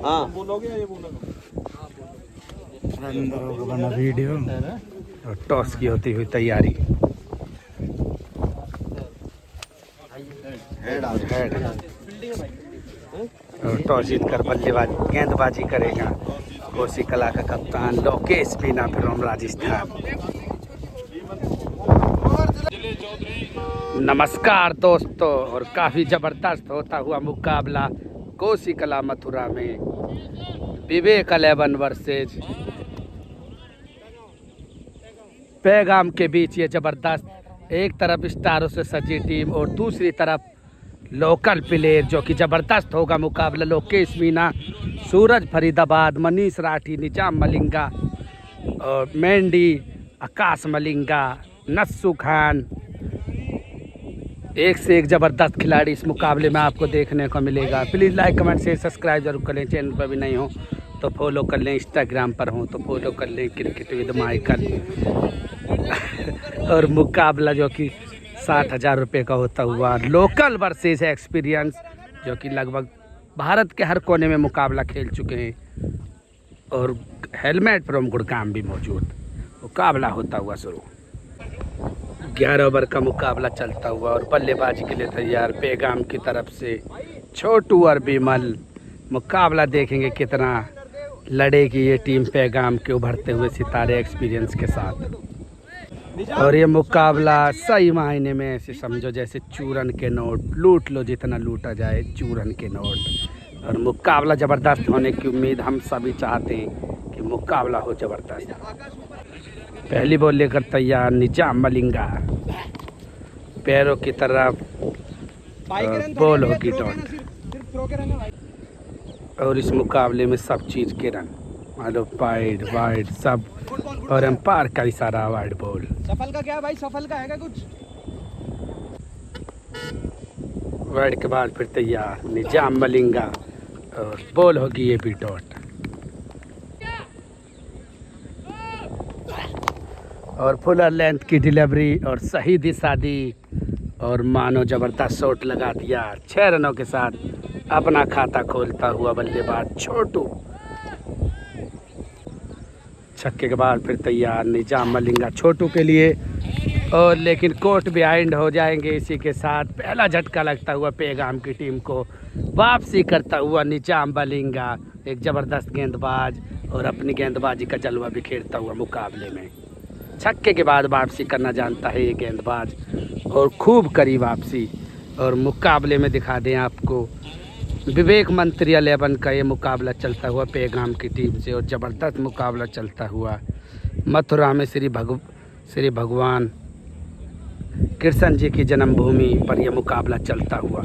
हाँ बोलोगे या ये बोलोगे? अंदर होगा बना वीडियो और टॉस की होती हुई तैयारी। हेड और टॉस जीत कर बल्लेबाजी गेंदबाजी करेगा कोसी कला का कप्तान लोकेश मीना फ्रॉम राजस्थान। नमस्कार दोस्तों, और काफी जबरदस्त होता हुआ मुकाबला कोसी कला मथुरा में विवेक 11 वर्सेज पैगाम के बीच ये जबरदस्त, एक तरफ स्टारों से सजी टीम और दूसरी तरफ लोकल प्लेयर, जो कि जबरदस्त होगा मुकाबला। लोकेश मीना, सूरज फरीदाबाद, मनीष राठी, निजाम मलिंगा और मेंडी, आकाश मलिंगा, नस्सू खान, एक से एक ज़बरदस्त खिलाड़ी इस मुकाबले में आपको देखने को मिलेगा। Please like comment share subscribe जरूर कर लें। चैनल पर भी नहीं हो तो फॉलो कर लें, इंस्टाग्राम पर हो तो फॉलो कर लें क्रिकेट विद माइकल। और मुकाबला जो कि 60,000 रुपये का होता हुआ लोकल वर्सेस एक्सपीरियंस, जो कि लगभग भारत के हर कोने में मुकाबला खेल चुके हैं, और हेलमेट फ्रॉम गुड़गाम भी मौजूद। मुकाबला होता हुआ शुरू, 11 ओवर का मुकाबला चलता हुआ और बल्लेबाजी के लिए तैयार पैगाम की तरफ से छोटू और बिमल। मुकाबला देखेंगे कितना लड़ेगी ये टीम पैगाम के उभरते हुए सितारे एक्सपीरियंस के साथ। और ये मुकाबला सही मायने में ऐसे समझो जैसे चूरन के नोट, लूट लो जितना लूटा जाए चूरन के नोट। और मुकाबला ज़बरदस्त होने की उम्मीद हम सभी चाहते हैं कि मुकाबला हो ज़बरदस्त। पहली बॉल लेकर तैयार निजाम मलिंगा, पैरों की तरफ बॉल होगी डॉट। और इस मुकाबले में सब चीज़ के रन, मानो वाइड वाइड सब, और एम्पायर का इशारा वाइड बॉल। सफल का क्या है भाई, सफल का है क्या कुछ? वाइड के बाद फिर तैयार निजाम मलिंगा और बॉल होगी ये भी डॉट। और फुलर लेंथ की डिलीवरी और सही दिशा दी और मानो ज़बरदस्त शॉट लगा दिया। 6 रनों के साथ अपना खाता खोलता हुआ बल्लेबाज छोटू। छक्के के बाद फिर तैयार निजाम मलिंगा छोटू के लिए, और लेकिन कोर्ट बिहाइंड हो जाएंगे। इसी के साथ पहला झटका लगता हुआ पैगाम की टीम को, वापसी करता हुआ निजाम मलिंगा, एक ज़बरदस्त गेंदबाज और अपनी गेंदबाजी का जलवा बिखेरता हुआ मुकाबले में। छक्के के बाद वापसी करना जानता है ये गेंदबाज, और खूब करी वापसी। और मुकाबले में दिखा दें आपको विवेक मंत्री 11 का ये मुकाबला चलता हुआ पैगाम की टीम से, और ज़बरदस्त मुकाबला चलता हुआ मथुरा में श्री भगवान कृष्ण जी की जन्मभूमि पर यह मुकाबला चलता हुआ।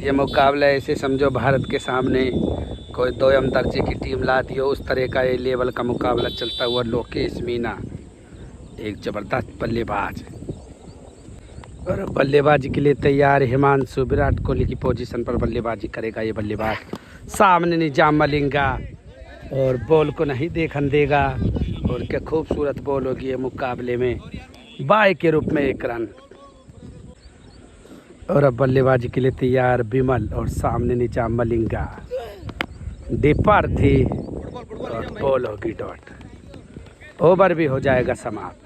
ये मुकाबला ऐसे समझो भारत के सामने कोई दोयम दर्जे की टीम ला दी हो, उस तरह का ये लेवल का मुकाबला चलता हुआ। लोकेश मीना एक ज़बरदस्त बल्लेबाज, और बल्लेबाजी के लिए तैयार हिमांशु, विराट कोहली की पोजीशन पर बल्लेबाजी करेगा ये बल्लेबाज। सामने निजाम मलिंगा, और बॉल को नहीं देखने देगा, और क्या खूबसूरत बॉल होगी ये मुकाबले में, बाई के रूप में 1 रन। और अब बल्लेबाजी के लिए तैयार बिमल, और सामने निजाम मलिंगा, दीपर थी और बॉल होगी डॉट। ओवर भी हो जाएगा समाप्त।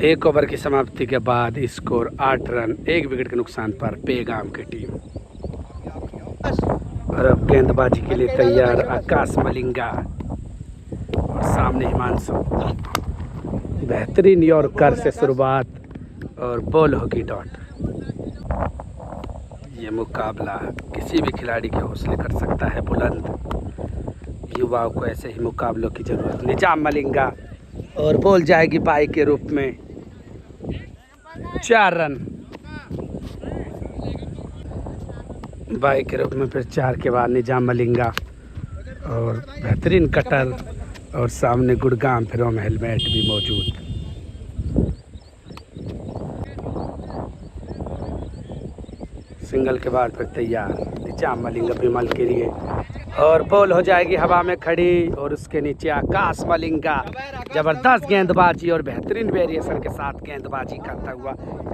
1 ओवर की समाप्ति के बाद स्कोर 8 रन 1 विकेट के नुकसान पर पैगाम की टीम। और अब गेंदबाजी के लिए तैयार आकाश मलिंगा, और सामने हिमांशु, बेहतरीन यॉर्कर से शुरुआत और बॉल होगी डॉट। ये मुकाबला किसी भी खिलाड़ी के हौसले कर सकता है बुलंद। युवाओं को ऐसे ही मुकाबलों की ज़रूरत। निजाम मलिंगा, और बॉल जाएगी बाई के रूप में, 4 रन बाई के रूप में। फिर 4 के बाद निजाम मलिंगा, और बेहतरीन कटर, और सामने गुड़गाम फ्रॉम हेलमेट भी मौजूद। सिंगल के बाद फिर तैयार निजाम मलिंगा बिमल के लिए, और बॉल हो जाएगी हवा में खड़ी, और उसके नीचे आकाश मलिंगा, ज़बरदस्त गेंदबाजी और बेहतरीन वेरिएशन के साथ गेंदबाजी करता हुआ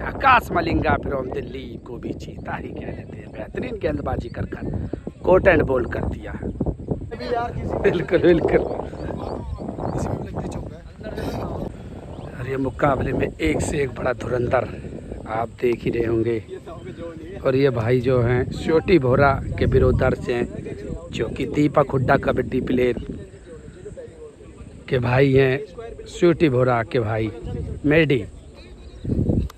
आकाश मलिंगा फ्रॉम दिल्ली, को भी चीता ही कह लेते हैं। बेहतरीन गेंदबाजी कर कोट एंड बॉल कर दिया। बिल्कुल बिल्कुल। और ये मुकाबले में एक से एक बड़ा धुरंधर आप देख ही रहे होंगे। और ये भाई जो हैं छोटी भोरा के बिरोदर्श हैं, जो कि दीपक हुड्डा कबड्डी प्लेयर के भाई हैं। छोटी भोरा के भाई मेडी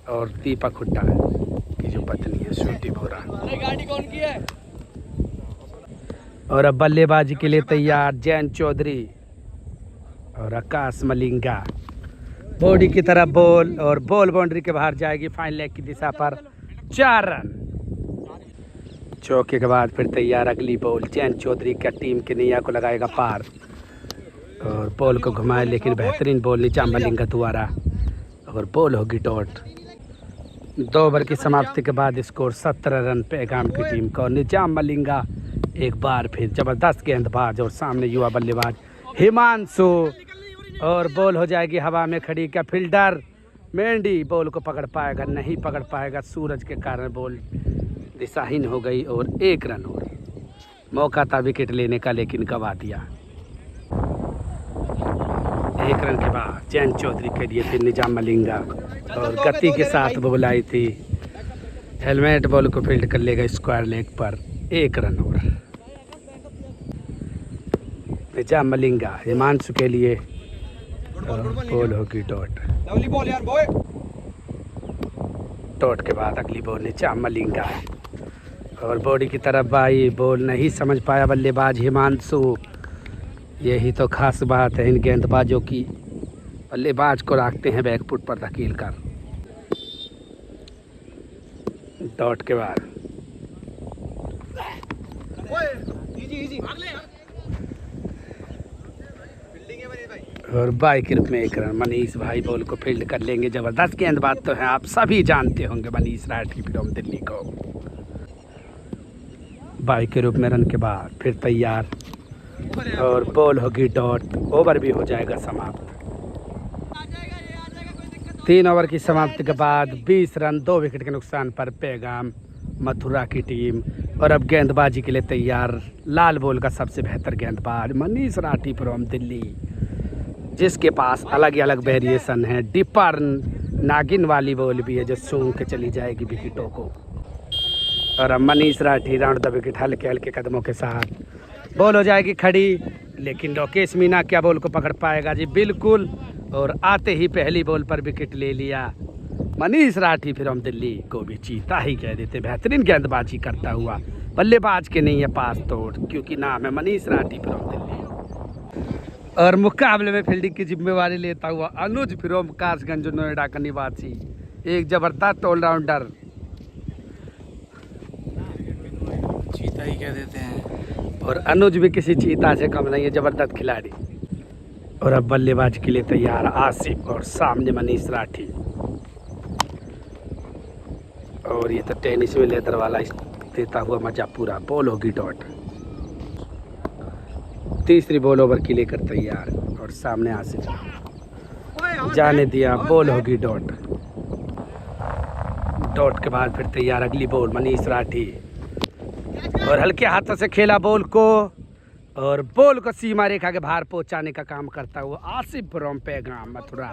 और दीपक हुड्डा की जो पत्नी है छोटी भोरा। गाड़ी कौन की है? और अब बल्लेबाजी के लिए तैयार जैन चौधरी और आकाश मलिंगा। बॉडी की तरफ बॉल और बॉल बाउंड्री के बाहर जाएगी फाइन लेग की दिशा पर। 4 रन। चौके के बाद फिर तैयार अगली बॉल। जैन चौधरी का टीम के नैया को लगाएगा पार और बॉल को घुमाए, लेकिन बेहतरीन बॉल नीचा मलिंगा द्वारा और बॉल होगी डॉट। 2 ओवर की समाप्ति के बाद स्कोर 17 रन पैगाम की टीम का। निजाम मलिंगा एक बार फिर जबरदस्त गेंदबाज और सामने युवा बल्लेबाज हिमांशु और बॉल हो जाएगी हवा में खड़ी। क्या फील्डर मेंडी बॉल को पकड़ पाएगा? नहीं पकड़ पाएगा, सूरज के कारण बॉल दिशाहीन हो गई और 1 रन और मौका था विकेट लेने का, लेकिन गवा दिया। 1 रन के बाद जैन चौधरी के लिए फिर निजाम मलिंगा और गति के साथ बॉल आई थी। हेलमेट बॉल को फील्ड कर लेगा स्क्वायर लेग पर। 1 रन और निजाम मलिंगा हिमांशु के लिए बॉल होगी डॉट। डॉट के बाद अगली बॉल निजाम मलिंगा और बॉडी की तरफ आई। बॉल नहीं समझ पाया बल्लेबाज हिमांशु। यही तो खास बात है इन गेंदबाजों की, बल्लेबाज को रखते हैं बैकफुट पर धकेल कर। डॉट के बाद और बाई के रूप में 1 रन। मनीष भाई बॉल को फील्ड कर लेंगे। जबरदस्त गेंदबाज तो हैं, आप सभी जानते होंगे मनीष राठी फ्रॉम दिल्ली को। बाई के रूप में रन के बाद फिर तैयार और बॉल होगी डॉट। ओवर भी हो जाएगा समाप्त। 3 ओवर की समाप्ति के बाद 20 रन 2 विकेट के नुकसान पर पैगाम मथुरा की टीम। और अब गेंदबाजी के लिए तैयार लाल बॉल का सबसे बेहतर गेंदबाज मनीष राठी फ्रॉम दिल्ली, जिसके पास अलग अलग वेरिएशन है। डिपर नागिन वाली बॉल भी है जो सूंघ के चली जाएगी विकेटों को। और अब Manish Rathi round the wicket हल्के हल्के कदमों के साथ बॉल हो जाएगी खड़ी, लेकिन लोकेश मीना क्या बॉल को पकड़ पाएगा? जी बिल्कुल। और आते ही पहली बॉल पर विकेट ले लिया मनीष राठी फ्रॉम दिल्ली को भी चीता ही कह देते। बेहतरीन गेंदबाजी करता हुआ बल्लेबाज के नहीं है पास तोड़, क्योंकि नाम है मनीष राठी फ्रॉम दिल्ली। और मुकाबले में फील्डिंग की जिम्मेवारी लेता हुआ अनुज फ्रॉम कासगंज नोएडा का निवासी, एक जबरदस्त ऑलराउंडर, चीता ही कह देते हैं। और अनुज भी किसी चीता से कम नहीं है, जबरदस्त खिलाड़ी। और अब बल्लेबाज के लिए तैयार आसिफ और सामने मनीष राठी। और ये तो टेनिस में लेदर वाला देता हुआ मजा पूरा। बॉल होगी डॉट। तीसरी बॉल ओवर की लेकर तैयार और सामने आसिफ जाने दिया। बॉल होगी डॉट। डॉट के बाद फिर तैयार अगली बॉल मनीष राठी और हल्के हाथों से खेला बॉल को और बॉल को सीमा रेखा के बाहर पहुंचाने का काम करता हुआ आसिफ फ्रॉम पैगाम मथुरा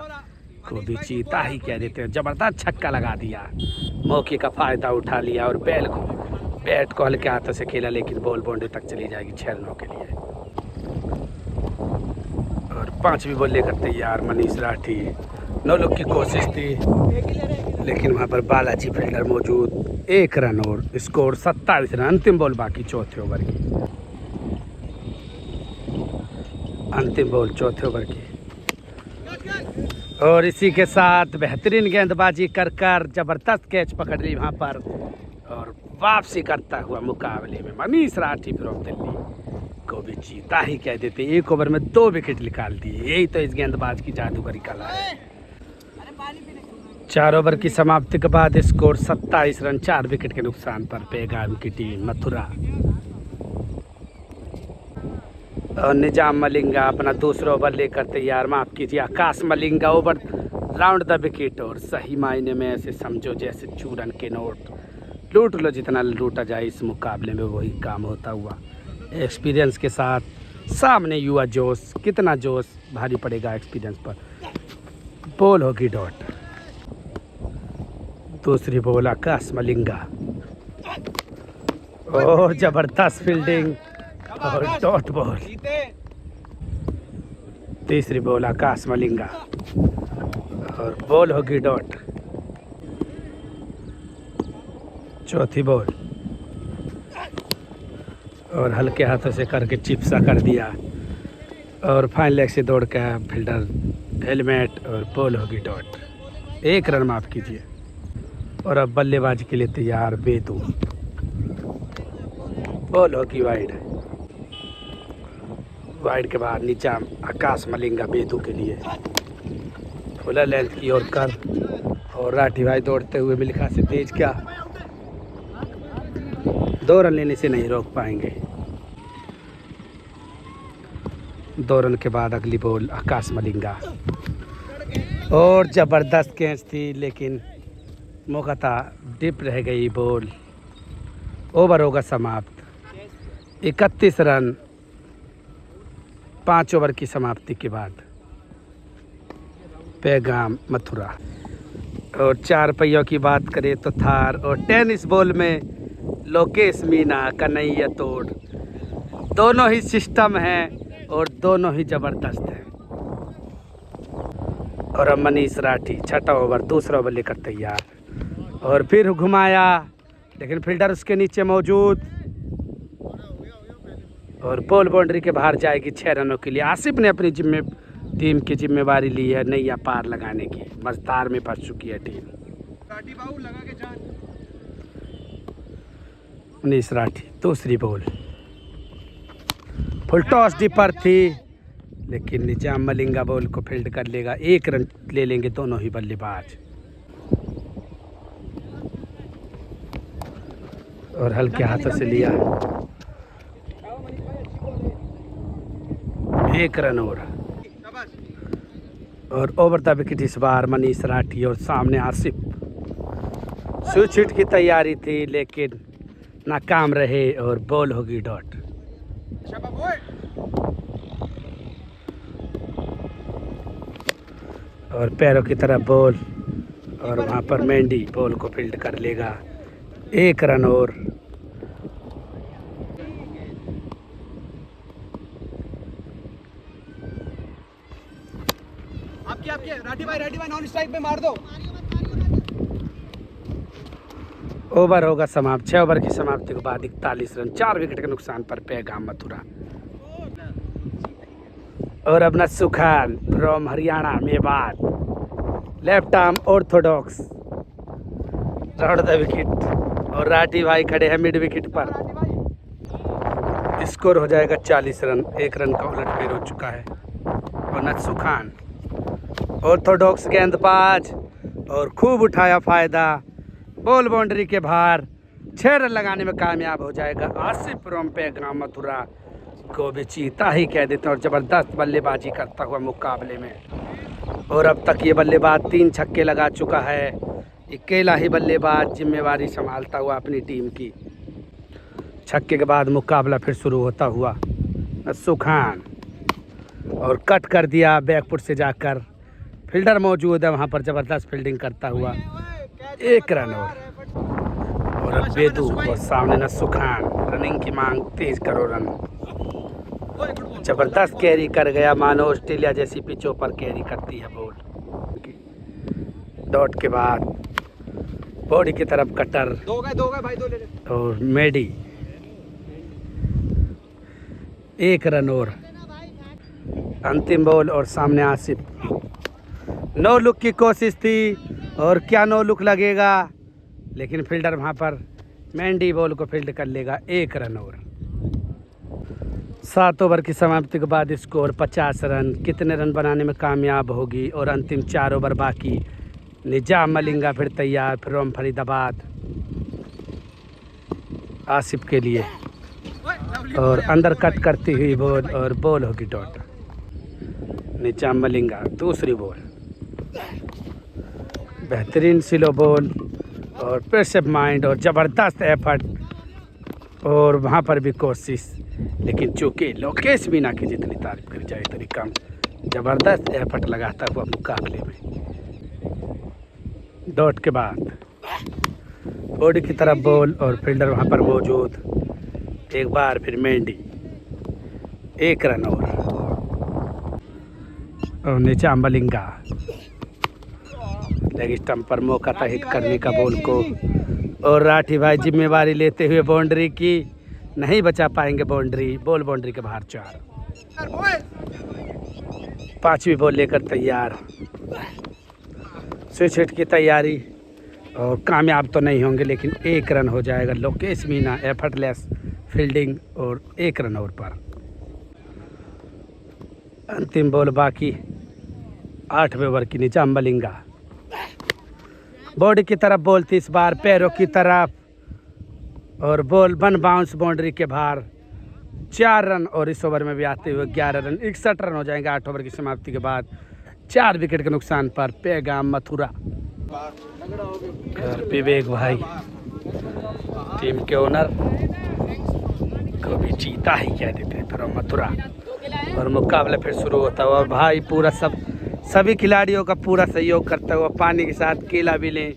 को भी चीता ही कह देते हैं। जबरदस्त छक्का लगा दिया, मौके का फायदा उठा लिया और बैट को हल्के हाथों से खेला, लेकिन बॉल बाउंड्री तक चली जाएगी 6 रनों के लिए। और 5वीं बॉल लेकर तैयार मनीष राठी। 9 लुक की कोशिश थी, लेकिन वहां पर बालाजी फील्डर मौजूद। 1 रन और स्कोर 27 रन। अंतिम बॉल बाकी चौथे ओवर की। अंतिम बॉल चौथे ओवर की। और इसी के साथ बेहतरीन गेंदबाजी कर जबरदस्त कैच पकड़ ली वहाँ पर और वापसी करता हुआ मुकाबले में मनीष राठी फ्रॉम दिल्ली को भी चीता ही कह देते। 1 ओवर में 2 विकेट निकाल दिए। यही तो इस गेंदबाज की जादूगरी कला है। 4 ओवर की समाप्ति के बाद स्कोर 27 रन 4 विकेट के नुकसान पर पैगाम की टीम मथुरा। और निजाम मलिंगा अपना दूसरा ओवर लेकर तैयार। माफ कीजिए, Akash Malinga over round the wicket और सही मायने में ऐसे समझो जैसे चूरन के नोट लूट लो जितना लूटा जाए इस मुकाबले में, वही काम होता हुआ एक्सपीरियंस के साथ सामने युवा जोश, कितना जोश भारी पड़ेगा एक्सपीरियंस पर। बॉल होगी डॉट, दूसरी बॉल आकाश मलिंगा और जबरदस्त फील्डिंग और डॉट बॉल। तीसरी बॉल आकाश मलिंगा और बॉल होगी डॉट। चौथी बॉल और हल्के हाथों से करके चिप्सा कर दिया और फाइन लेग से दौड़ के फील्डर हेलमेट और बॉल होगी डॉट। 1 रन माफ कीजिए। और अब बल्लेबाजी के लिए तैयार बेदू, बॉल होगी वाइड। वाइड के बाद नीचा आकाश मलिंगा बेदू के लिए फुलर लेंथ की ओर कर, और राठी भाई दौड़ते हुए मिल्खा से तेज क्या, 2 रन लेने से नहीं रोक पाएंगे। 2 रन के बाद अगली बॉल आकाश मलिंगा और ज़बरदस्त कैच थी, लेकिन मौका था, डिप रह गई बॉल। ओवर होगा समाप्त। 31 रन 5 ओवर की समाप्ति के बाद। पैगाम मथुरा। और 4 पहियों की बात करें तो थार, और टेनिस बॉल में लोकेश मीना, कन्हैया तोड़, दोनों ही सिस्टम हैं और दोनों ही ज़बरदस्त हैं। और अब मनीष राठी 6ठा ओवर, दूसरा ओवर लेकर तैयार, और फिर घुमाया लेकिन फील्डर उसके नीचे मौजूद, और बॉल बाउंड्री के बाहर जाएगी 6 रनों के लिए। आसिफ ने अपनी टीम की जिम्मेवारी ली है नैया पार लगाने की, मजदार में फंस चुकी है टीम। मनीष राठी दूसरी बॉल, फुल टॉस डिपर थी, लेकिन निजाम मलिंगा बॉल को फील्ड कर लेगा। 1 रन ले लेंगे दोनों ही बल्लेबाज। और हल्के हाथों से लिया, 1 रन और ओवर द विकेट इस बार मनीष राठी, और सामने आसिफ। स्विच हिट की तैयारी थी लेकिन नाकाम रहे, और बॉल होगी डॉट। और पैरों की तरफ बॉल, और वहां पर मेंडी बॉल को फील्ड कर लेगा। 1 रन और। आपके राठी भाई नॉन स्ट्राइक पे मार दो। ओवर होगा समाप्त। 6 ओवर की समाप्ति के बाद 41 रन 4 विकेट के नुकसान पर पैगाम मथुरा। और अब Nassu Khan from Haryana Mewat, left arm orthodox, round the wicket, और राठी भाई खड़े हैं मिड विकेट पर। स्कोर हो जाएगा 40 रन। 1 रन का उलटफेर हो चुका है। और नस्सु खान ऑर्थोडॉक्स गेंदबाज, और खूब उठाया फायदा, बॉल बाउंड्री के बाहर 6 रन लगाने में कामयाब हो जाएगा। आसिफ फ्रॉम पैगाम मथुरा को भी चीता ही कह देते हैं, और ज़बरदस्त बल्लेबाजी करता हुआ मुकाबले में। और अब तक ये बल्लेबाज 3 छक्के लगा चुका है। अकेला ही बल्लेबाज जिम्मेवारी संभालता हुआ अपनी टीम की। छक्के के बाद मुकाबला फिर शुरू होता हुआ। नस्सु खान, और कट कर दिया बैकफुट से जाकर, फील्डर मौजूद है वहाँ पर, ज़बरदस्त फील्डिंग करता हुआ। 1 रन और अब बेदू, और सामने नस्सु खान, रनिंग की मांग, तेज करो रन। ज़बरदस्त कैरी कर गया, मानो ऑस्ट्रेलिया जैसी पिचों पर कैरी करती है बॉल। डॉट के बाद बॉडी की तरफ कटर, दो गए भाई, 2 ले ले। और मेडी 1 रन और। अंतिम बॉल, और सामने आसिफ। नो लुक की कोशिश थी, और क्या नो लुक लगेगा, लेकिन फील्डर वहाँ पर मेंडी बॉल को फील्ड कर लेगा। 1 रन और। 7 ओवर की समाप्ति के बाद स्कोर 50 रन। कितने रन बनाने में कामयाब होगी, और अंतिम 4 ओवर बाकी। निजाम मलिंगा फिर तैयार फ्रॉम फरीदाबाद आसिफ के लिए, और अंदर कट करती हुई बॉल, और बॉल होगी डॉट। निजाम मलिंगा दूसरी बॉल, बेहतरीन स्लो बॉल, और फिर से माइंड और ज़बरदस्त एफर्ट और वहाँ पर भी कोशिश, लेकिन चूँकि लोकेश मीना की जितनी तारीफ करी जाए इतनी कम। ज़बरदस्त एफर्ट लगाता हुआ मुकाबले में। डॉट के बाद बॉडी की तरफ बॉल और फील्डर वहाँ पर मौजूद। एक बार फिर मेंडी, 1 रन और नीचे अम्बलिंगा लेग स्टंप पर मौका था हिट करने का बॉल को, और राठी भाई जिम्मेवारी लेते हुए बाउंड्री की नहीं बचा पाएंगे। बाउंड्री बॉल बाउंड्री के बाहर 4। 5वीं बॉल लेकर तैयार, स्विच हिट की तैयारी और कामयाब तो नहीं होंगे, लेकिन 1 रन हो जाएगा। लोकेश मीना एफर्टलेस फील्डिंग और 1 रन और पर। अंतिम बॉल बाकी 8वें ओवर की। नीचे अम्बलिंगा, बॉडी की तरफ बॉल थी इस बार, पैरों की तरफ, और बॉल 1 बाउंस बाउंड्री के बाहर। 4 रन और इस ओवर में भी आते हुए 11 रन, 61 रन हो जाएंगे 8 ओवर की समाप्ति के बाद। 4 विकेट के नुकसान पर पैगाम मथुरा। विवेक भाई टीम के ओनर को भी चीता ही कह देते हैं फिर मथुरा। और मुकाबला फिर शुरू होता हुआ। भाई पूरा सभी खिलाड़ियों का पूरा सहयोग करता हुआ, पानी के साथ केला भी लें,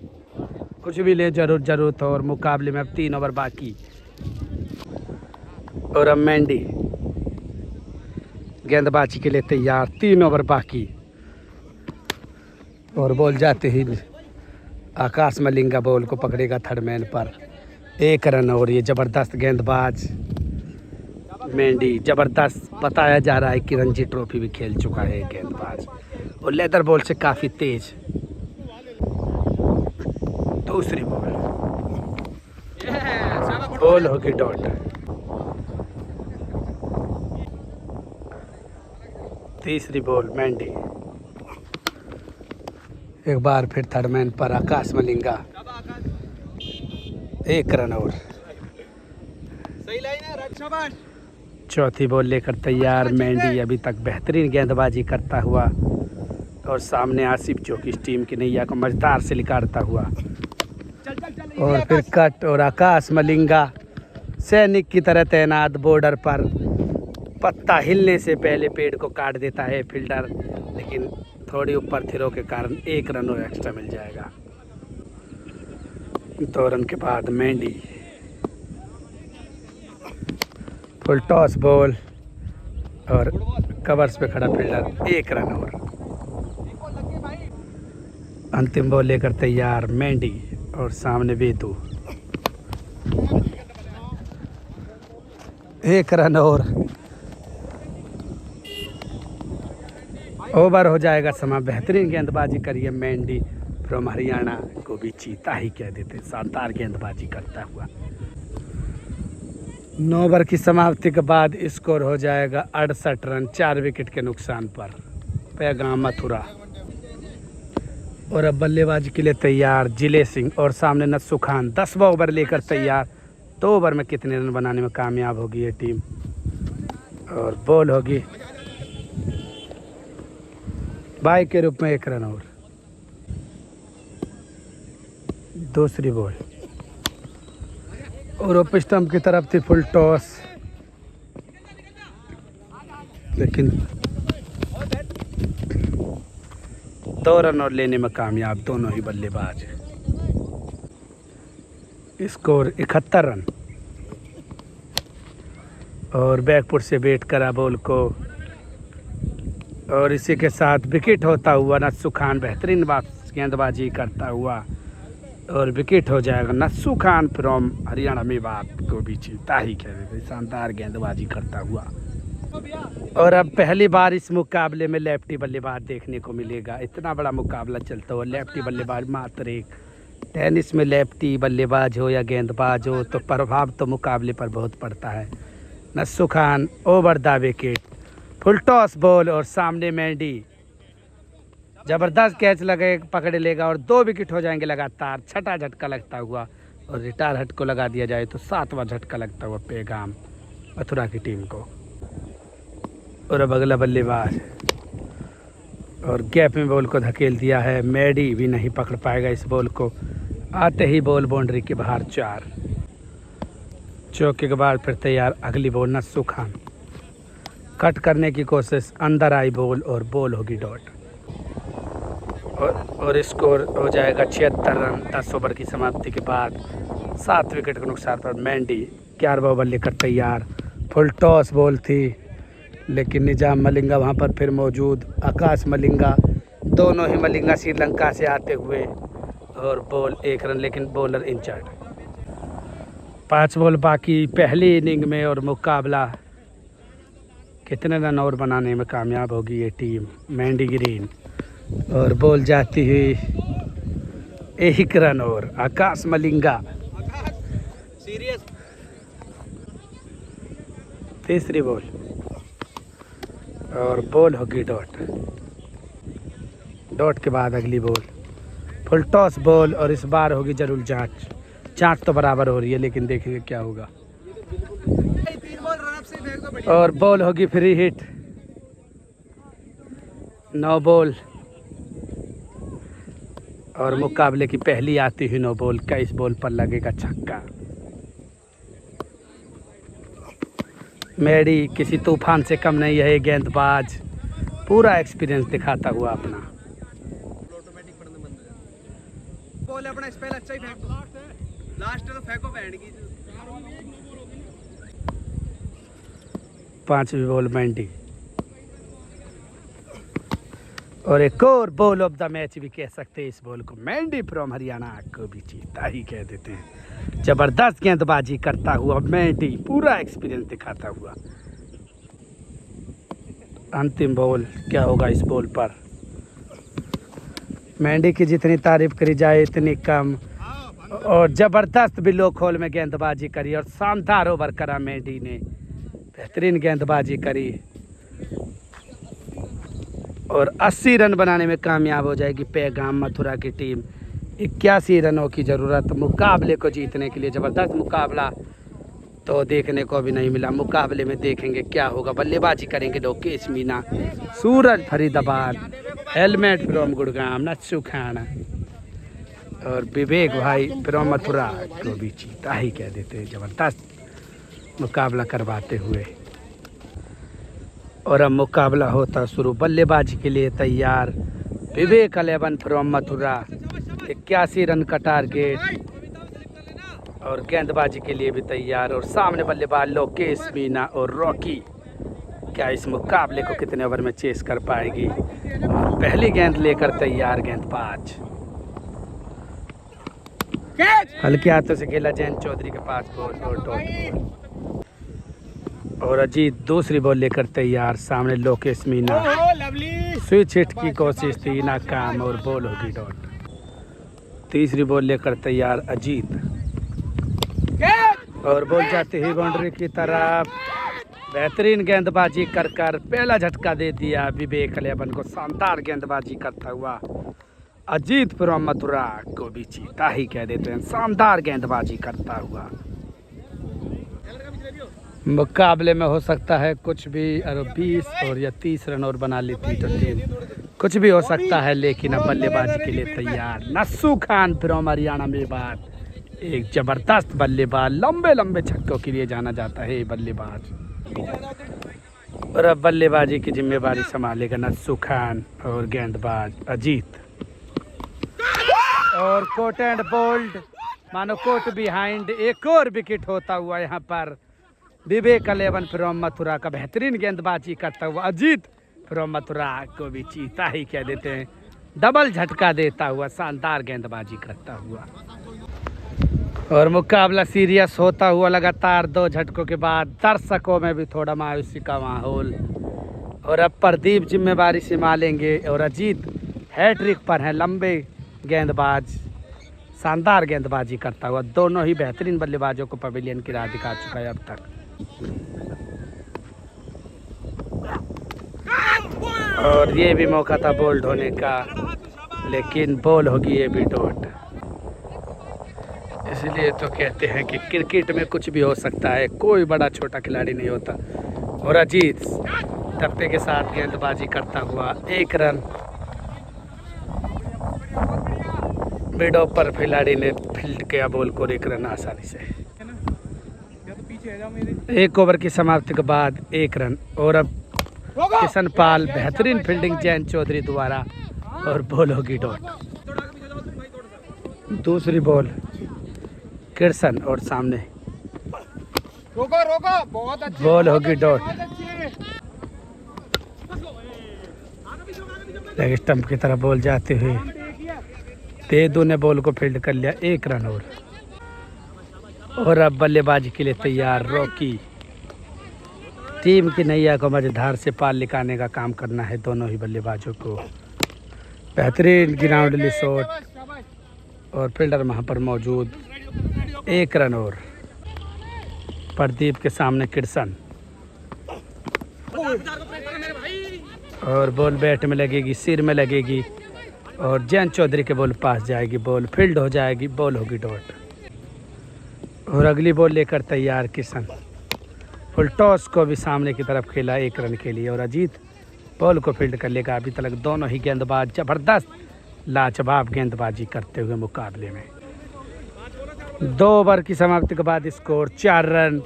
कुछ भी लें जरूरत हो। और मुकाबले में अब 3 ओवर बाकी, और अब मेंडी गेंदबाजी के लिए तैयार। 3 ओवर बाकी, और बॉल जाते ही आकाश मलिंगा बॉल को पकड़ेगा थर्ड मैन पर। 1 रन। और ये ज़बरदस्त गेंदबाज मेंडी, ज़बरदस्त बताया जा रहा है कि रणजी ट्रॉफी भी खेल चुका है गेंदबाज, और लेदर बॉल से काफ़ी तेज। दूसरी बॉल होगी डॉट। तीसरी बॉल मेंडी, एक बार फिर थर्ड मैन पर आकाश मलिंगा। 1 रन। और चौथी बॉल लेकर तैयार मेंडी, अभी तक बेहतरीन गेंदबाजी करता हुआ, और सामने आसिफ जो कि इस टीम की नैया को मजदार से लिकारता हुआ। और फिर कट, और आकाश मलिंगा सैनिक की तरह तैनात बॉर्डर पर। पत्ता हिलने से पहले पेड़ को काट देता है फील्डर, लेकिन थोड़ी ऊपर थिरों के कारण 1 रन और एक्स्ट्रा मिल जाएगा। 2 रन के बाद मेंडी, फुल टॉस बॉल और कवर्स पे खड़ा फील्डर। 1 रन। और अंतिम बॉल लेकर तैयार मेंडी, और सामने वेदू। 1 रन। और ओवर हो जाएगा समय। बेहतरीन गेंदबाजी करिए मेंडी फ्रॉम हरियाणा, को भी चीता ही कह देते, शानदार गेंदबाजी करता हुआ। 9 ओवर की समाप्ति के बाद स्कोर हो जाएगा 68 रन 4 विकेट के नुकसान पर। पैगाम मथुरा। और अब बल्लेबाजी के लिए तैयार जिले सिंह, और सामने नस्सू खान। 10वां ओवर लेकर तैयार। 2 ओवर में कितने रन बनाने में कामयाब होगी ये टीम। और बॉल होगी बाई के रूप में 1 रन। और दूसरी बॉल, और ओप स्टंप की तरफ थी फुल टॉस, लेकिन 2 रन और लेने में कामयाब दोनों ही बल्लेबाज। Score 71 run. और बैकफुट से बैट करा बॉल को, और इसी के साथ विकेट होता हुआ नस्सू खान बेहतरीन गेंदबाजी करता हुआ, और विकेट हो जाएगा। नस्सू खान फ्रॉम हरियाणा मेवात, को भी चीता ही कह रहे थे, शानदार गेंदबाजी करता हुआ। और अब पहली बार इस मुकाबले में लेफ्टी बल्लेबाज देखने को मिलेगा। इतना बड़ा मुकाबला चलता हुआ लेफ्टी बल्लेबाज मात्र एक। टेनिस में लेफ्टी बल्लेबाज हो या गेंदबाज हो तो प्रभाव तो मुकाबले पर बहुत पड़ता है। Nassu Khan over the wicket, full toss ball, और सामने मेंडी ज़बरदस्त कैच लगे पकड़ लेगा, और 2 विकेट हो जाएंगे लगातार। 6ठा झटका लगता हुआ, और रिटायर हट को लगा दिया जाए तो 7वां झटका लगता हुआ पैगाम मथुरा की टीम को। और अब अगला बल्लेबाज, और गैप में बॉल को धकेल दिया है। मेंडी भी नहीं पकड़ पाएगा इस बॉल को। आते ही बॉल बाउंड्री के बाहर 4। चौके के बाद फिर तैयार अगली बॉल नस्सू खान, कट करने की कोशिश, अंदर आई बॉल और बॉल होगी डॉट और स्कोर हो जाएगा 76 रन 10 ओवर की समाप्ति के बाद। 7 विकेट के नुकसान पर मेंडी 11वां ओवर लेकर तैयार। फुल टॉस बॉल थी लेकिन निजाम मलिंगा वहां पर फिर मौजूद, आकाश मलिंगा, दोनों ही मलिंगा श्रीलंका से आते हुए और बॉल 1 रन लेकिन बॉलर इंजर्ड। 5 बॉल बाकी पहली इनिंग में और मुकाबला कितने रन और बनाने में कामयाब होगी ये टीम मेंडी ग्रीन। और बॉल जाती हुई 1 रन और आकाश मलिंगा। तीसरी बॉल और बॉल होगी डॉट। डॉट के बाद अगली बॉल फुल टॉस बॉल और इस बार होगी जरूर जांच तो बराबर हो रही है लेकिन देखेंगे क्या होगा। और बॉल होगी फ्री हिट। 9 बॉल और मुकाबले की पहली आती हुई 9 बॉल का इस बॉल पर लगेगा छक्का। मेडी किसी तूफान से कम नहीं है ये गेंदबाज, पूरा एक्सपीरियंस दिखाता हुआ अपना। बॉल अपना स्पेल अच्छा ही फेंको, लास्ट तो फेंको बैंड की। 5वीं बॉल मेंडी और एक और बॉल ऑफ द मैच भी कह सकते हैं इस बॉल को। मेंडी फ्रॉम हरियाणा को भी जीता ही कह देते हैं। जबरदस्त गेंदबाजी करता हुआ मेंडी, पूरा एक्सपीरियंस दिखाता हुआ। अंतिम बॉल क्या होगा इस बॉल पर। मेंडी की जितनी तारीफ करी जाए इतनी कम, और जबरदस्त बिलो खोल में गेंदबाजी करी और शानदार ओवर करा मेंडी ने, बेहतरीन गेंदबाजी करी और 80 रन बनाने में कामयाब हो जाएगी पैगाम मथुरा की टीम। 81 रनों की ज़रूरत मुकाबले को जीतने के लिए। ज़बरदस्त मुकाबला तो देखने को भी नहीं मिला। मुकाबले में देखेंगे क्या होगा। बल्लेबाजी करेंगे लोकेश मीना, सूरज फरीदाबाद, हेलमेट फ्रॉम गुड़गांव नस्सू खान और विवेक भाई फ्रॉम मथुरा को भी जीता ही कह देते हैं। ज़बरदस्त मुकाबला करवाते हुए और अब मुकाबला होता शुरू। बल्लेबाजी के लिए तैयार विवेक 11 फ्रॉम मथुरा, 81 रन का टारगेट और गेंदबाजी के लिए भी तैयार। और सामने बल्लेबाज लोकेश मीना और रॉकी, क्या इस मुकाबले को कितने ओवर में चेस कर पाएगी। और पहली गेंद लेकर तैयार गेंदबाज, हल्के हाथों से खेला जैन चौधरी के पास बॉल और डॉट। और अजीत दूसरी बॉल लेकर तैयार, सामने लोकेश मीना, स्विच हिट की कोशिश थी नाकाम और बॉल होगी डॉट। तीसरी बॉल लेकर तैयार अजीत और बॉल जाते ही बाउंड्री की तरफ। बेहतरीन गेंदबाजी कर पहला झटका दे दिया विवेक 11 को। शानदार गेंदबाजी करता हुआ अजीत फ्रॉम मथुरा को भी जीता ही कह देते हैं। शानदार गेंदबाजी करता हुआ मुकाबले में हो सकता है कुछ भी, और 20 और या 30 रन और बना लेती तो टीम, कुछ भी हो सकता है। लेकिन अब बल्लेबाजी के लिए तैयार नस्सू खान फ्रॉम हरियाणा में बात, एक जबरदस्त बल्लेबाज, लंबे लंबे छक्कों के लिए जाना जाता है ये बल्लेबाज। और अब बल्लेबाजी की जिम्मेदारी संभालेगा नस्सू खान और गेंदबाज अजीत। और कोट एंड बोल्ड, मानो कोट बिहाइंड, एक और विकेट होता हुआ यहाँ पर विवेक 11 फ्रॉम मथुरा का बेहतरीन गेंदबाजी करता हुआ अजीत फ्रॉम मथुरा को भी जीता ही कह देते हैं। डबल झटका देता हुआ शानदार गेंदबाजी करता हुआ और मुकाबला सीरियस होता हुआ लगातार 2 झटकों के बाद दर्शकों में भी थोड़ा मायूसी का माहौल। और अब प्रदीप जिम्मेवारी संभालेंगे और अजीत हैट्रिक पर है, लंबे गेंदबाज, शानदार गेंदबाजी करता हुआ। दोनों ही बेहतरीन बल्लेबाजों को पवेलियन की राह दिखा चुका है अब तक। और ये भी मौका था बोल्ड होने का, लेकिन बॉल होगी ये भी डॉट। इसलिए तो कहते हैं कि क्रिकेट में कुछ भी हो सकता है, कोई बड़ा छोटा खिलाड़ी नहीं होता। और अजीत टप्पे के साथ गेंदबाजी करता हुआ 1 रन। मिड ऑफ पर खिलाड़ी ने फील्ड किया बॉल को 1 रन आसानी से। एक ओवर की समाप्ति के बाद 1 रन। और अब किशन पाल बेहतरीन फील्डिंग जैन चौधरी द्वारा और बॉल होगी डॉट। दूसरी बॉल किशन और सामने बहुत अच्छी बॉल होगी डॉट। लेग स्टंप की तरफ बॉल जाते हुए तेदू ने बॉल को फील्ड कर लिया 1 रन। और अब बल्लेबाजी के लिए तैयार रॉकी। टीम की नैया को मझधार से पार लिकाने का काम करना है दोनों ही बल्लेबाजों को। बेहतरीन ग्राउंडली शॉट और फील्डर वहां पर मौजूद। 1 रन। और प्रदीप के सामने किशन और बॉल बैट में लगेगी, सिर में लगेगी और जैन चौधरी के बॉल पास जाएगी। बॉल फील्ड हो जाएगी, बॉल होगी डॉट। और अगली बॉल लेकर तैयार किशन। फुल टॉस को भी सामने की तरफ खेला 1 रन के लिए। और अजीत बॉल को फील्ड कर लेगा। अभी तक दोनों ही गेंदबाज जबरदस्त लाजवाब गेंदबाजी करते हुए मुकाबले में। 2 ओवर की समाप्ति के बाद स्कोर 4 रन।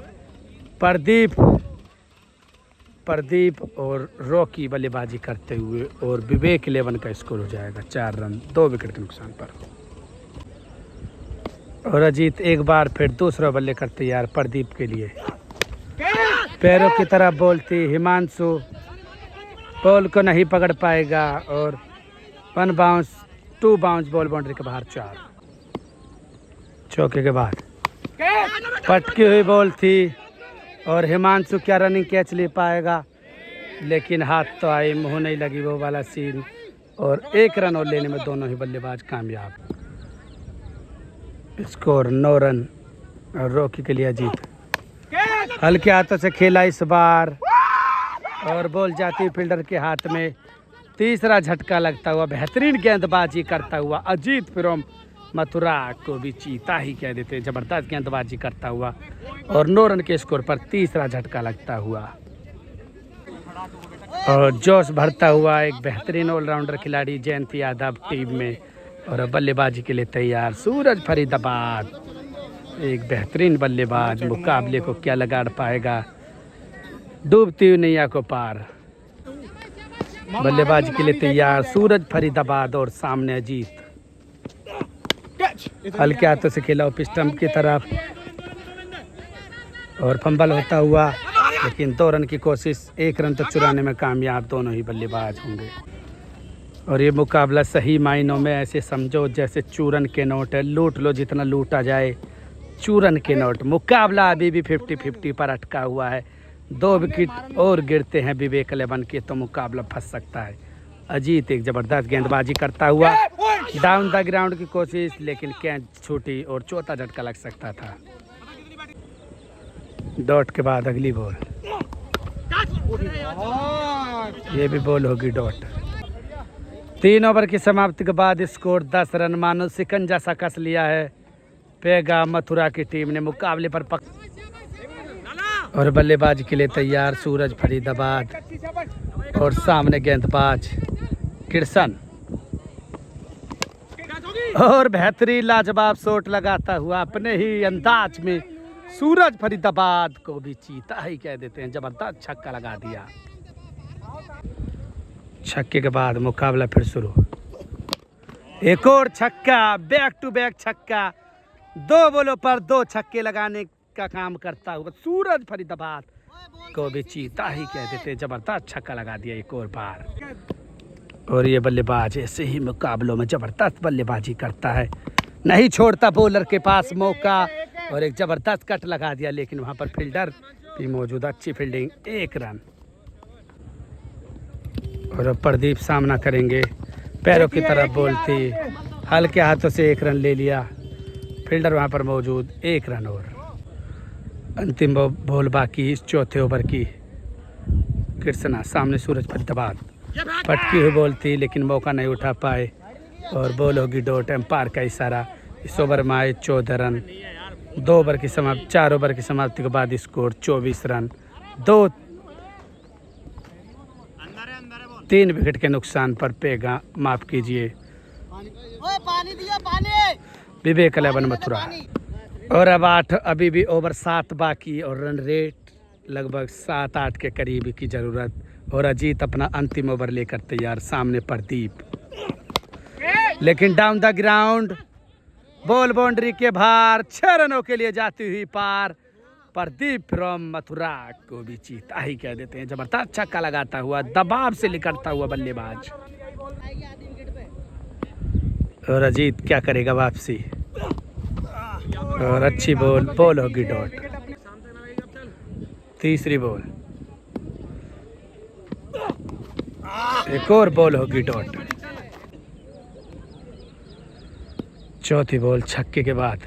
प्रदीप और रॉकी बल्लेबाजी करते हुए और विवेक 11 का स्कोर हो जाएगा 4 रन 2 विकेट के नुकसान पर। और अजीत एक बार फिर दूसरा बल्ले कर तैयार प्रदीप के लिए। पैरों की तरफ बॉल थी। हिमांशु बॉल को नहीं पकड़ पाएगा और 1 बाउंस 2 बाउंस बॉल बाउंड्री के बाहर 4। चौके के बाद पटकी हुई बॉल थी और हिमांशु क्या रनिंग कैच ले पाएगा, लेकिन हाथ तो आई, मुंह नहीं लगी वो वाला सीन। और 1 रन और लेने में दोनों ही बल्लेबाज कामयाब। Score 9 run. और रॉकी के लिए अजीत हल्के हाथों से खेला इस बार और बॉल जाती फील्डर के हाथ में। तीसरा झटका लगता हुआ बेहतरीन गेंदबाजी करता हुआ अजीत फ्रॉम मथुरा को भी चीता ही कह देते हैं। जबरदस्त गेंदबाजी करता हुआ और 9 रन के स्कोर पर तीसरा झटका लगता हुआ और जोश भरता हुआ एक बेहतरीन ऑलराउंडर खिलाड़ी जयंती यादव टीम में। और अब बल्लेबाजी के लिए तैयार सूरज फरीदाबाद। एक बेहतरीन बल्लेबाज मुकाबले को क्या लगाड़ पाएगा, डूबती हुई नैया को पार। बल्लेबाजी के लिए तैयार सूरज फरीदाबाद और सामने अजीत। हल्के हाथों से खेला ऑफ स्टंप की तरफ और फंबल होता हुआ, लेकिन 2 रन की कोशिश 1 रन तक चुराने में कामयाब दोनों ही बल्लेबाज होंगे। और ये मुकाबला सही मायनों में ऐसे समझो जैसे चूरन के नोट है। लूट लो जितना लूटा जाए, चूरन के नोट। मुकाबला अभी भी 50-50 पर अटका हुआ है। 2 विकेट और गिरते हैं विवेक 11 के तो मुकाबला फंस सकता है। अजीत एक जबरदस्त गेंदबाजी करता हुआ डाउन द ग्राउंड की कोशिश, लेकिन कैच छूटी और चौथा झटका लग सकता था। डॉट के बाद अगली बॉल, ये भी बॉल होगी डॉट। 3 ओवर की समाप्ति के बाद स्कोर 10 रन। मानो सिकंजा सा कस लिया है पेगा मथुरा की टीम ने मुकाबले पर और बल्लेबाजी के लिए तैयार सूरज फरीदाबाद और सामने गेंदबाज किशन। और बेहतरीन लाजवाब शॉट लगाता हुआ अपने ही अंदाज में सूरज फरीदाबाद को भी चीता ही कह देते हैं। जबरदस्त छक्का लगा दिया। छक्के के बाद मुकाबला फिर शुरू। एक और छक्का, बैक टू बैक छक्का। 2 बॉलों पर 2 छक्के लगाने का काम करता हुआ सूरज फरीदाबाद को भी चीता ही कह देते। जबरदस्त छक्का लगा दिया एक और बार। और ये बल्लेबाज ऐसे ही मुकाबलों में जबरदस्त बल्लेबाजी करता है, नहीं छोड़ता बॉलर के पास मौका। और एक जबरदस्त कट लगा दिया, लेकिन वहां पर फील्डर भी मौजूद। अच्छी फील्डिंग, 1 रन। और अब प्रदीप सामना करेंगे। पैरों की तरफ बॉल थी, हल्के हाथों से 1 रन ले लिया। फील्डर वहां पर मौजूद, 1 रन। और अंतिम बॉल बाकी इस चौथे ओवर की। कृष्णा सामने सूरज फरीदाबाद। पटकी हुई बॉल थी, लेकिन मौका नहीं उठा पाए और बॉल होगी डॉट। एम्पायर का इशारा। इस ओवर में आए 14 रन। 4 ओवर की समाप्ति के बाद स्कोर 24 रन। 3 विकेट के नुकसान पर पेगा, माफ कीजिए, पानी दिया पानी। विवेक 11 मथुरा। और अब 8 अभी भी ओवर 7 बाकी और रन रेट लगभग 7-8 के करीब की ज़रूरत। और अजीत अपना अंतिम ओवर लेकर तैयार, सामने प्रदीप, लेकिन down the ground ball boundary के बाहर 6 रनों के लिए जाती हुई पार। प्रदीप फ्रॉम मथुरा को भी चीता ही कह देते हैं। जबरदस्त छक्का लगाता हुआ, दबाव से निकलता हुआ बल्लेबाज। और अजीत क्या करेगा वापसी, और अच्छी बॉल होगी डॉट। तीसरी बॉल, एक और बॉल होगी डॉट। चौथी बॉल छक्के के बाद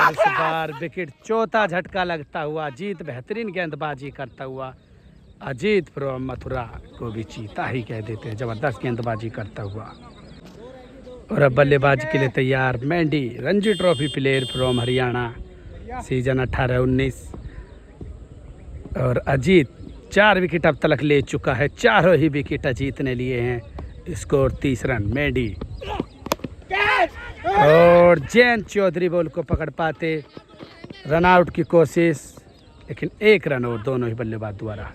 इस बार विकेट। चौथा झटका लगता हुआ अजीत बेहतरीन गेंदबाजी करता हुआ। अजीत फ्रॉम मथुरा को भी चीता ही कह देते हैं, जबरदस्त गेंदबाजी करता हुआ। और अब बल्लेबाजी के लिए तैयार Mendy, Ranji trophy player from Haryana, season 18-19। और अजीत 4 विकेट अब तक ले चुका है, चारों ही विकेट अजीत ने लिए हैं। Score 30 run. मेंडी और जैन चौधरी बॉल को पकड़ पाते, रन आउट की कोशिश, लेकिन 1 रन और दोनों ही बल्लेबाज द्वारा।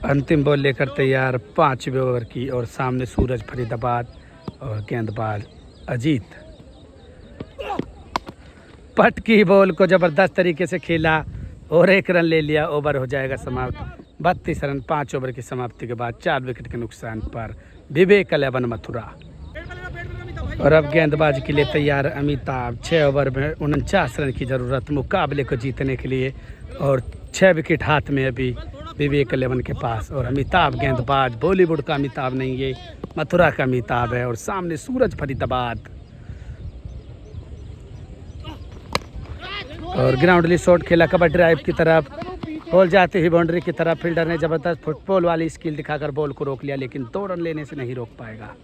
अंतिम बॉल लेकर तैयार 5वें ओवर की, और सामने सूरज फरीदाबाद और गेंदबाज अजीत। पटकी बॉल को जबरदस्त तरीके से खेला और 1 रन ले लिया। ओवर हो जाएगा समाप्त। 32 रन 5 ओवर की समाप्ति के बाद 4 विकेट के नुकसान पर विवेक 11 मथुरा। और अब गेंदबाजी के लिए तैयार अमिताभ। 6 ओवर में 49 रन की ज़रूरत मुकाबले को जीतने के लिए, और 6 विकेट हाथ में अभी विवेक 11 के पास। और अमिताभ गेंदबाज, बॉलीवुड का अमिताभ नहीं, ये मथुरा का अमिताभ है। और सामने सूरज फरीदाबाद। और ग्राउंडली शॉट खेला कवर ड्राइव की तरफ, बॉल जाते ही बाउंड्री की तरफ। फील्डर ने जबरदस्त फुटबॉल वाली स्किल दिखाकर बॉल को रोक लिया, लेकिन 2 रन लेने से नहीं रोक पाएगा।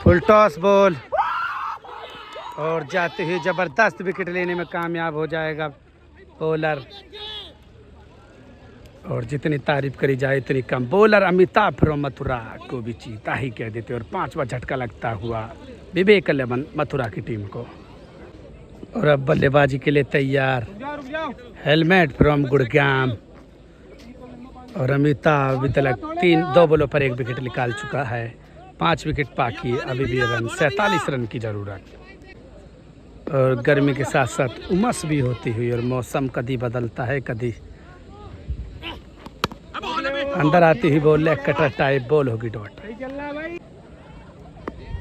फुल टॉस बॉल, और जाते ही जबरदस्त विकेट लेने में कामयाब हो जाएगा बॉलर। और जितनी तारीफ करी जाए इतनी कम। बॉलर अमिताभ फ्रॉम मथुरा को भी चीता ही कह देते। और 5वां झटका लगता हुआ विवेक 11 मथुरा की टीम को। और अब बल्लेबाजी के लिए तैयार हेलमेट फ्रॉम गुड़गांव। और अमिताभ अभी तक 2 बॉलों पर 1 विकेट निकाल चुका है। 5 विकेट बाकी, अभी भी रन 47 रन की ज़रूरत। और गर्मी के साथ साथ उमस भी होती हुई, और मौसम कभी बदलता है, कभी अंदर आती ही ball leg cutter type ball होगी डॉट।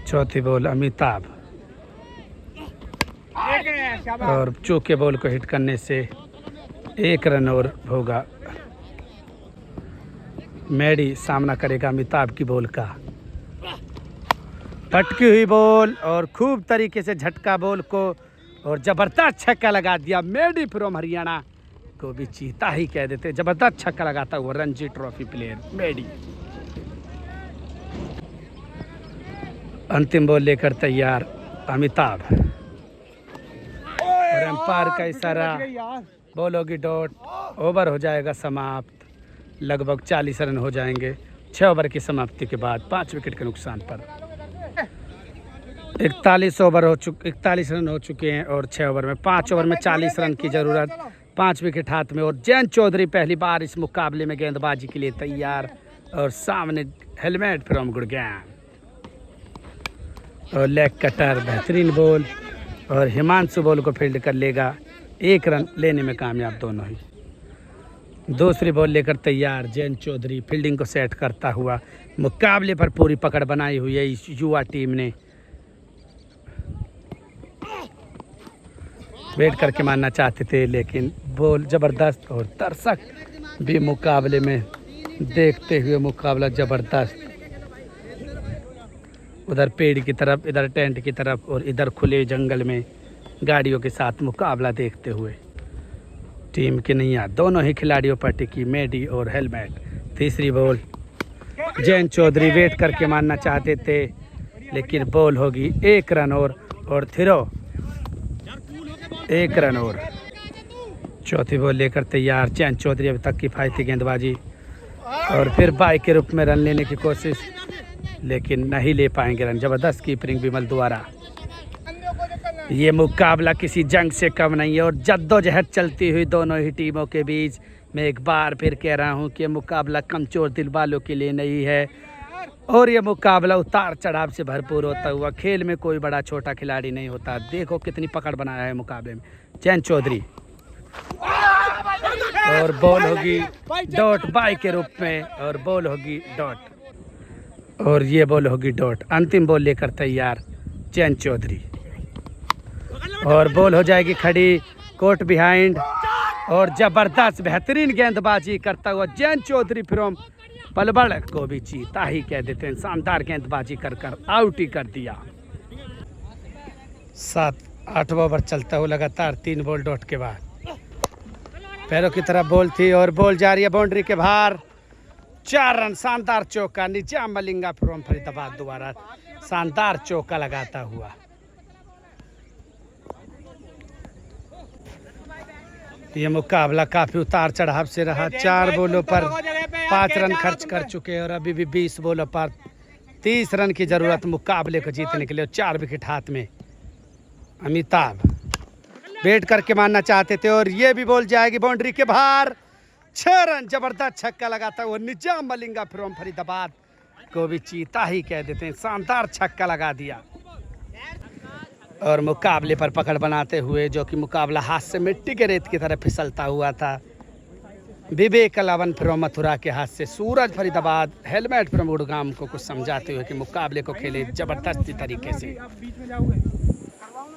चौथी बॉल अमिताभ, और चौके बॉल को हिट करने से 1 रन और होगा। मेडी सामना करेगा अमिताभ की बॉल का। पटकी हुई बॉल और खूब तरीके से झटका बॉल को, और जबरदस्त छक्का लगा दिया। मेडी फ्रॉम हरियाणा को भी चीता ही कह देते, जबरदस्त छक्का लगाता हुआ रणजी ट्रॉफी प्लेयर मेडी। अंतिम बॉल लेकर तैयार अमिताभ, और एम्पायर का इशारा, बॉल होगी डॉट। ओवर हो जाएगा समाप्त। लगभग 40 रन हो जाएंगे 6 ओवर की समाप्ति के बाद 5 विकेट के नुकसान पर। 41 रन हो चुके हैं, और 6 ओवर में 5 ओवर में 40 रन की ज़रूरत। 5 विकेट हाथ में, और जैन चौधरी पहली बार इस मुकाबले में गेंदबाजी के लिए तैयार। और सामने हेलमेट फ्रॉम गुड़गांव, और लेग कटर बेहतरीन बॉल, और हिमांशु बॉल को फील्ड कर लेगा। 1 रन लेने में कामयाब दोनों ही। दूसरी बॉल लेकर तैयार जैन चौधरी, फील्डिंग को सेट करता हुआ। मुकाबले पर पूरी पकड़ बनाई हुई है इस युवा टीम ने। वेट करके मारना चाहते थे, लेकिन बॉल ज़बरदस्त, और दर्शक भी मुकाबले में देखते हुए मुकाबला ज़बरदस्त। उधर पेड़ की तरफ, इधर टेंट की तरफ, और इधर खुले जंगल में गाड़ियों के साथ मुकाबला देखते हुए टीम की नैया दोनों ही खिलाड़ियों पर टिकी, मेडी और हेलमेट। तीसरी बॉल जैन चौधरी वेट करके मारना चाहते थे, लेकिन बॉल होगी 1 रन और थ्रो 1 रन और। चौथी बॉल लेकर तैयार जैन चौधरी, अभी तक किफायती गेंदबाजी और फिर बाई के रूप में रन लेने की कोशिश, लेकिन नहीं ले पाएंगे रन। जबरदस्त कीपिंग विमल द्वारा। ये मुकाबला किसी जंग से कम नहीं है और जद्दोजहद चलती हुई दोनों ही टीमों के बीच। मैं एक बार फिर कह रहा हूँ कि मुकाबला कमजोर दिल वालों के लिए नहीं है और ये मुकाबला उतार चढ़ाव से भरपूर होता हुआ। खेल में कोई बड़ा छोटा खिलाड़ी नहीं होता। देखो कितनी पकड़ बनाया है मुकाबले में जैन चौधरी। और बॉल होगी डॉट बाई के रूप में और बॉल होगी डॉट और ये बॉल होगी डॉट। अंतिम बॉल लेकर तैयार जैन चौधरी और बॉल हो जाएगी खड़ी कोर्ट बिहाइंड। और जबरदस्त बेहतरीन गेंदबाजी करता हुआ जैन चौधरी फ्रॉम पलवड़ को भी चीता ही कह देते हैं। शानदार गेंदबाजी कर आउट ही कर दिया। 7-8 ओवर चलता हुआ लगातार 3 बॉल डॉट के बाद। पैरों की तरफ बॉल थी और बॉल जा रही है बाउंड्री के बाहर। 4 रन। शानदार चौका निजाम मलिंगा फ्रॉम फरीदाबाद द्वारा शानदार चौका लगाता हुआ। ये मुकाबला काफी उतार चढ़ाव से रहा। 4 बॉलों पर 5 रन खर्च कर चुके हैं और अभी भी 20 बॉलों पर 30 रन की जरूरत मुकाबले को जीतने के लिए। 4 विकेट हाथ में। अमिताभ बैट करके मारना चाहते थे और ये भी बॉल जाएगी बाउंड्री के बाहर। 6 रन। जबरदस्त छक्का लगाता हुआ निजाम मलिंगा फ्रॉम फरीदाबाद को भी चीता ही कह देते हैं। शानदार छक्का लगा दिया और मुकाबले पर पकड़ बनाते हुए, जो कि मुकाबला हाथ से मिट्टी के रेत की तरह फिसलता हुआ था। विवेक अलावन फ्रॉम मथुरा के हाथ से सूरज फरीदाबाद हेलमेट फ्रॉम गुड़गांव को कुछ समझाते हुए कि मुकाबले को खेले जबरदस्ती तरीके से।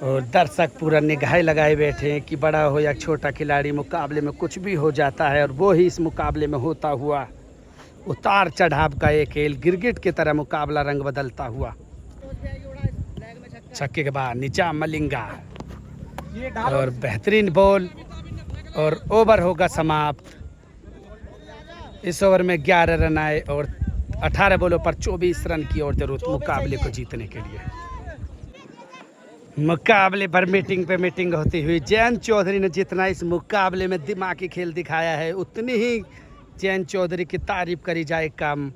और दर्शक पूरा निगाहें लगाए बैठे हैं कि बड़ा हो या छोटा खिलाड़ी मुकाबले में कुछ भी हो जाता है और वो ही इस मुकाबले में होता हुआ उतार चढ़ाव का एक खेल। गिरगिट की तरह मुकाबला रंग बदलता हुआ। छक्के के बाद निजाम मलिंगा और बेहतरीन बॉल और ओवर होगा समाप्त। इस ओवर में 11 रन आए और 18 बॉलों पर 24 रन की और जरूरत मुकाबले को जीतने के लिए। मुकाबले पर मीटिंग पे मीटिंग होती हुई जैन चौधरी ने जितना इस मुकाबले में दिमागी खेल दिखाया है उतनी ही जैन चौधरी की तारीफ करी जाए कम।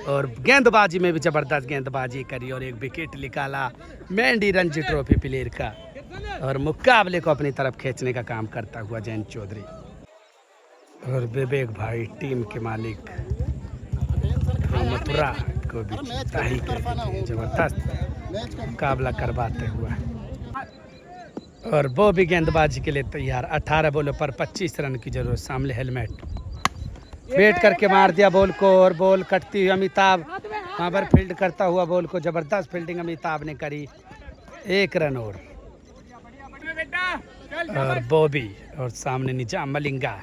और गेंदबाजी में भी जबरदस्त गेंदबाजी करी और एक विकेट निकाला मेंढी रणजी ट्रॉफी प्लेयर का और मुकाबले को अपनी तरफ खींचने का काम करता हुआ जैन चौधरी। और विवेक भाई टीम के मालिक मथुरा को भी जबरदस्त मुकाबला करवाते हुआ और वो भी गेंदबाजी के लिए तैयार। 18 बॉलों पर 25 रन की जरूरत। सामने हेलमेट वेट करके मार दिया बॉल को और बॉल कटती हुई अमिताभ वहाँ पर फील्ड करता हुआ बॉल को जबरदस्त फील्डिंग अमिताभ ने करी। 1 रन और बॉबी और सामने निजाम मलिंगा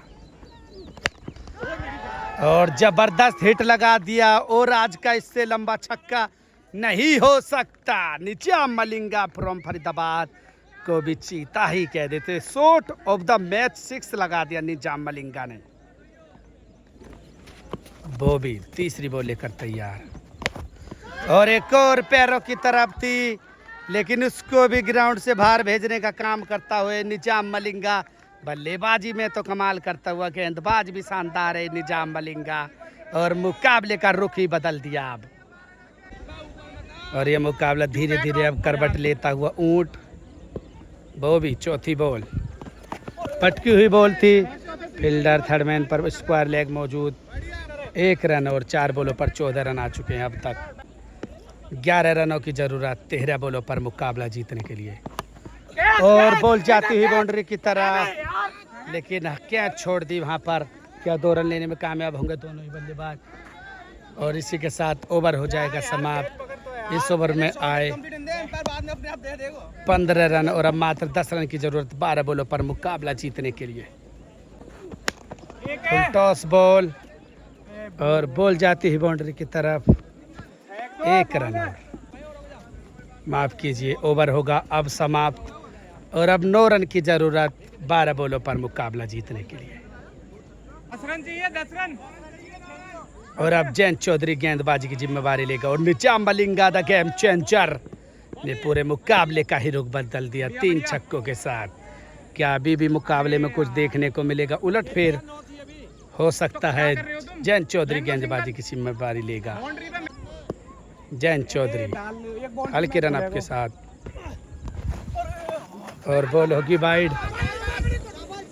और जबरदस्त हिट लगा दिया और आज का इससे लंबा छक्का नहीं हो सकता। निजाम मलिंगा फ्रॉम फरीदाबाद को भी चीता ही कह देते। शॉट ऑफ द मैच 6 लगा दिया निजाम मलिंगा ने। बॉबी तीसरी बॉल लेकर तैयार और एक और पैरों की तरफ थी लेकिन उसको भी ग्राउंड से बाहर भेजने का काम करता हुए निजाम मलिंगा। बल्लेबाजी में तो कमाल करता हुआ गेंदबाज भी शानदार है निजाम मलिंगा और मुकाबले का रुख ही बदल दिया अब। और ये मुकाबला धीरे धीरे अब करवट लेता हुआ ऊंट। बॉबी चौथी बॉल पटकी हुई बॉल थी। फील्डर थर्ड मैन पर स्क्वायर लेग मौजूद। 1 रन और 4 बॉलों पर 14 रन आ चुके हैं अब तक। 11 रनों की जरूरत 13 बॉलों पर मुकाबला जीतने के लिए। और बॉल जाती हुई बाउंड्री की तरफ लेकिन क्या छोड़ दी वहां पर। क्या 2 रन लेने में कामयाब होंगे दोनों ही बल्लेबाज और इसी के साथ ओवर हो जाएगा समाप्त। इस ओवर में आए 15 रन और अब मात्र 10 रन की जरूरत 12 बॉलों पर मुकाबला जीतने के लिए। फुल टॉस बॉल और बॉल जाती हुई बाउंड्री की तरफ। 1 रन और माफ कीजिए ओवर होगा अब समाप्त और अब 9 रन की जरूरत 12 बॉलों पर मुकाबला जीतने के लिए। 10 रन चाहिए 10 रन। और अब जैन चौधरी गेंदबाजी की जिम्मेवारी लेगा और निजाम मलिंगा द गेम चेंजर ने पूरे मुकाबले का ही रुख बदल दिया 3 छक्कों के साथ। क्या अभी भी मुकाबले में कुछ देखने को मिलेगा? उलटफेर हो सकता है जैन चौधरी गेंदबाजी की जिम्मेदारी लेगा। बाउंड्री पे जैन चौधरी एक बॉल हल्के रन अप के साथ, और बॉल होगी वाइड,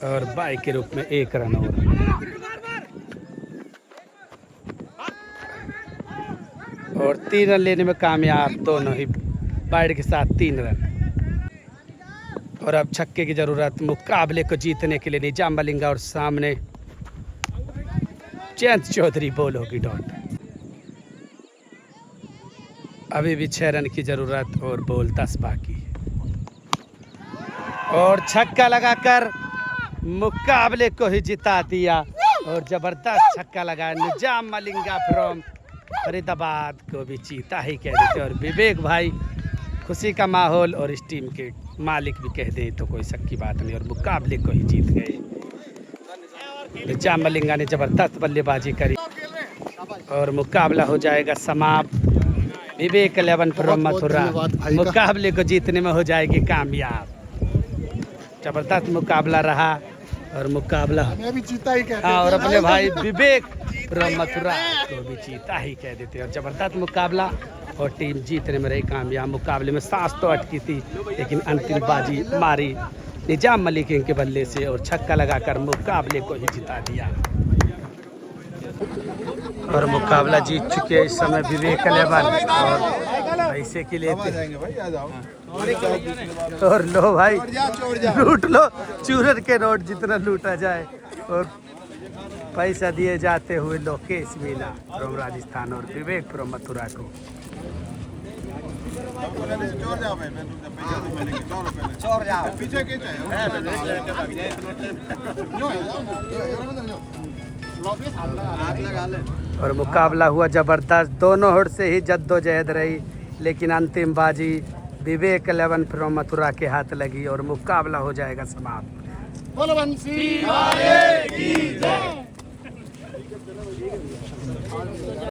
और बाई के रूप में 1 रन और 3 रन लेने में कामयाब दोनों ही, वाइड के साथ 3 रन। और अब छक्के की जरूरत मुकाबले को जीतने के लिए। निजाम मलिंगा और सामने जयंत चौधरी, बॉल होगी डॉट। अभी भी 6 रन की जरूरत और बॉल 10 बाकी, और छक्का लगाकर मुकाबले को ही जिता दिया। और जबरदस्त छक्का लगा निजाम मलिंगा फ्रॉम फरीदाबाद को भी जीता ही कह देते। और विवेक भाई, खुशी का माहौल, और इस टीम के मालिक भी कह दें तो कोई शक की बात नहीं, और मुकाबले को ही जीत गए। निजाम मलिंगा ने जबरदस्त बल्लेबाजी करी और मुकाबला हो जाएगा समाप्त। विवेक 11 फ्रॉम मथुरा मुकाबले को जीतने में हो जाएगी कामयाब। जबरदस्त मुकाबला रहा और मुकाबला भी जीता ही कहते हाँ, और अपने भाई विवेक फ्रॉम मथुरा को भी जीता ही कह देते। और जबरदस्त मुकाबला, और टीम जीतने में रही कामयाब। मुकाबले में सांस तो अटकी थी, लेकिन अंतिम बाजी मारी निजाम मलिक के बल्ले से, और छक्का लगाकर मुकाबले को ही जिता दिया। और मुकाबला जीत चुके इस समय विवेक 11, और पैसे के लिए और लो भाई लूट लो, चूरन के नोट जितना लूटा जाए, और पैसा दिए जाते हुए लोकेश मीना फ्रॉम राजस्थान और विवेक फ्रॉम मथुरा को। और मुकाबला हुआ जबरदस्त, दोनों ओर से ही जद्दोजहद रही, लेकिन अंतिम बाजी विवेक 11 फ्रॉम मथुरा के हाथ लगी, और मुकाबला हो जाएगा समाप्त। बोलो बंसी।